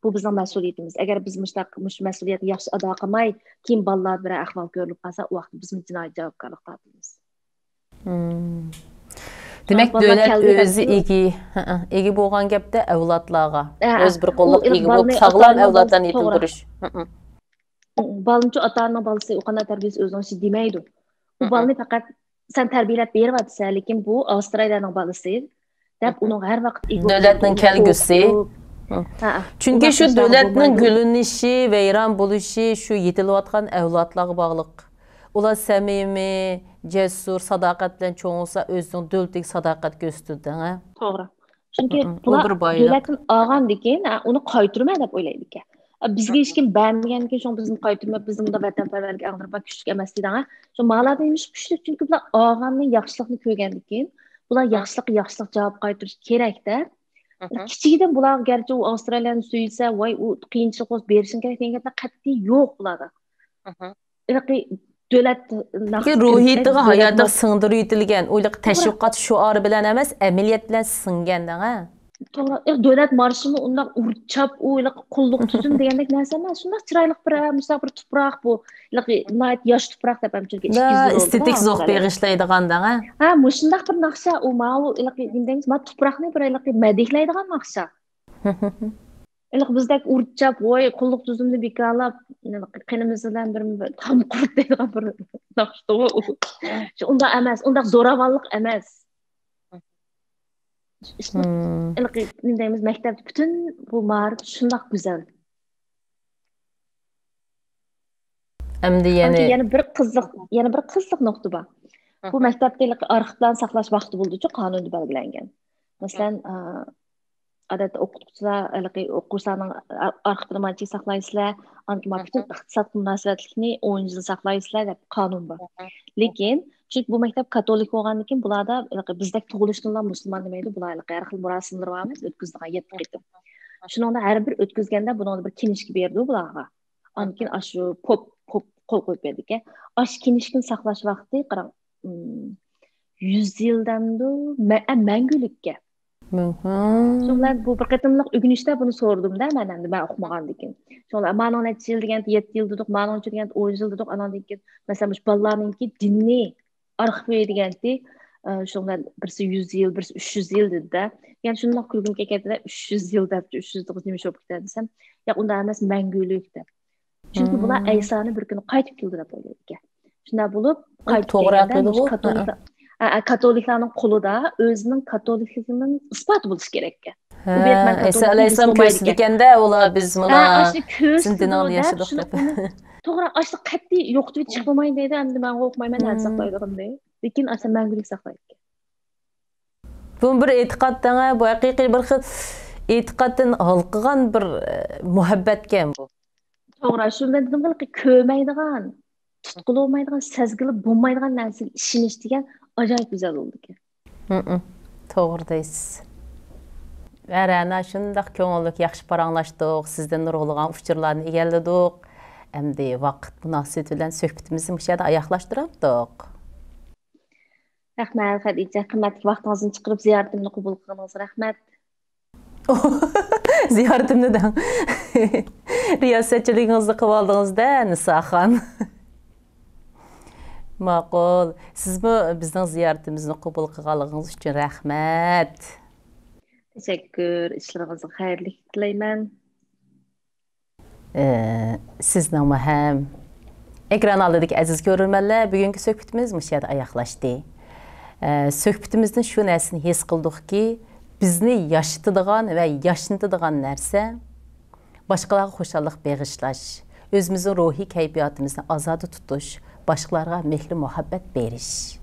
Bu bizning mas'uliyatimiz. Agar biz mush mas'uliyatni yaxshi ado qilmay, keyin bolalar bilan ahvol ko'rilib qolsa, u vaqt biz jinoiy javobgarlik tortamiz. Demak, davlat o'zi egi bo'lgan gapda avlodlarga o'z bir qo'llab egi bo'lib sog'lom avlodlarni yetildirish. Balınçı atanın balısı o kadar terbiyesiz özünün şey demeydi. Bu balını fakat sen terbiyelep berip lekin bu Avustralya'nın balısı. Dep onun her vakit devletning kelgusi. Çünkü şu devletning gülünüşü, veyran buluşu, şu yetilayotgan avlodlarga bog'liq. Ular samimiy, cesur, sadoqat bilan cho'ng olsa, o'zining davlatiga sadoqat ko'rsatdi, ha? To'g'ri. Chunki bular davlatdan olgandan uni qaytarma deb o'ylaydi ekan. Bizga hech kim beğenmeyen ki şu bizni qaytarmab bizim de vatanperverlik angırıp küçük emas deydi. Şu mağlarda demiş küçük çünkü bular ağanın yaxşılıqni ko'rgandan keyin bular yaxşılıq cavab qaytarish kerak da. Kichikdan bular gerçi u Avstraliyani suysa, voy u qiyinchilik bo'lsa berishing kerak degan gaplar qat'iy yo'q bularda. Davlat ruhiyatiga hayotga singdirib yetilgan, o'yliq tashviqot shuori bilan emas, amaliyat bilan singanda, ha. Devlet marşını ondan urçap, kulluk tüzüm degandek narsa emas. Shunday chiroyli bir tuproq bu. Nayt yosh tuproq deb ham chunki 200 yil oldu. Estetik zo'q beg'ishlaydiganda, ha. Ha, mushundaq bir naqsha u ma'u deymiz, ma tuproqni bir madihlaydigan naqsha. Bizdek urçap, voy kulluk tüzümni bekalab, qinimiz bilan bir tam qurib deydigan bir naqshda u. Unda emas, unda zo'ravonlik emas. Deymiz maktabda bütün bu ma'rif shundoq go'zal. Endi yana bir qiziq nuqta bor. Bu maktabda arxivlarni saqlash vaqti bo'ldi-ku, qonunda belgilangan. Masalan, odatda o'qituvchilar kurslarning arxivini mancha saqlaysizlar, anki bütün iqtisod munosabatlikni 10 yil saqlaysizlar deb qonun bor. Lekin çünkü bu maktab katolik bo'lgandan keyin bularda bizdek tug'ilishdan musulmon demaydi, bular har xil murosimlar bormiz, o'tkazdigan 7 qitim. Shuningda har bir o'tkazganda buni bir kinishki berdi bularga. Ankin shu pop qo'l qo'yib berdik-a. Ash kinishkini saqlash vaqti qarang 100 yildandu mangulikka. Shunlar bu bir qitimliq o'ginishda buni so'rdim-da, men o'qimagandan keyin. Shunlar ma'no necha yil degan 7 yil dedik, ma'no degan 10 yil dedik, anandan keyin masalan shu bolalarningki dinni arxiv deganda shunlar birisi 100 yil, birisi 300 yil dedi-da. Yani shundoq kulgim kelganda 300 yil deb 309 nima bo'lib ketadi desam, yo'q unda emas mangulik deb. Chunki bular Aysani bir kuni qaytib keldi deb o'ylaydi. Shunday bo'lib, qaytib kelganda katoliklarning qo'lida o'zining katolikligining isboti bo'lishi kerak ekan. Isa alayhissalom ko'rsatkanda ular biz mana sindinon yashadik deb. To'g'ri, ashli qat'iy yo'qitib chiqmaydi deydi, endi men o'qimayman, hali saqlaydiganday. Lekin asli mangulik saqlaydi. Bu bir e'tiqoddan, bu haqiqiy bir xil e'tiqoddan halqagan bir muhabbatgan bu. To'g'ri, shunday dedim-ki, ko'maydigan, tutquli olmaydigan, sezgili bo'lmaydigan narsaga ishonish degan ajoyib go'zal bo'ldi ekan. To'g'ri deysiz. Ana shundoq ko'ngillik yaxshi paranglashdik, sizdan nurg'ulg'an uchurlarni egalladik. Endi vaqt munosabati bilan suhbatimizni bu yerda oyoqlashtirdik. Rahmat, Xadija, qimmatli vaqtingizni chiqarib ziyoratimni qabul qilganingiz rahmat. Ziyoratimni dang. Riyosatchiligingizni qilib oldingizda, Nisoxon. Ma'qul. Sizmi bizning ziyoratimizni qabul qilganingiz uchun rahmat. Teşekkür. İşlerinize hayırlı dileymen. Sizlə həm ekran aldıq əziz görürmənlər. Bugünkü söhbətimiz müşahidə ayaqlaşdı. Söhbətimizdən şu nərsini his qıldıq ki, bizni yaşıtıdığan və yaşıntıdığan nərsə başqalarına xoşallıq bağışlaş, özümüzün ruhi keyfiyyatımızı azad tutuş, başqalarına mehri muhabbət veriş.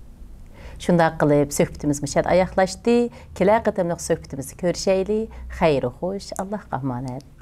Şunda qılıb söhbətimiz müşahidə ayaqlaşdı. Kilər qədəmlik söhbətimizi görüşəylik. Xeyri xoş, Allah qəmanət.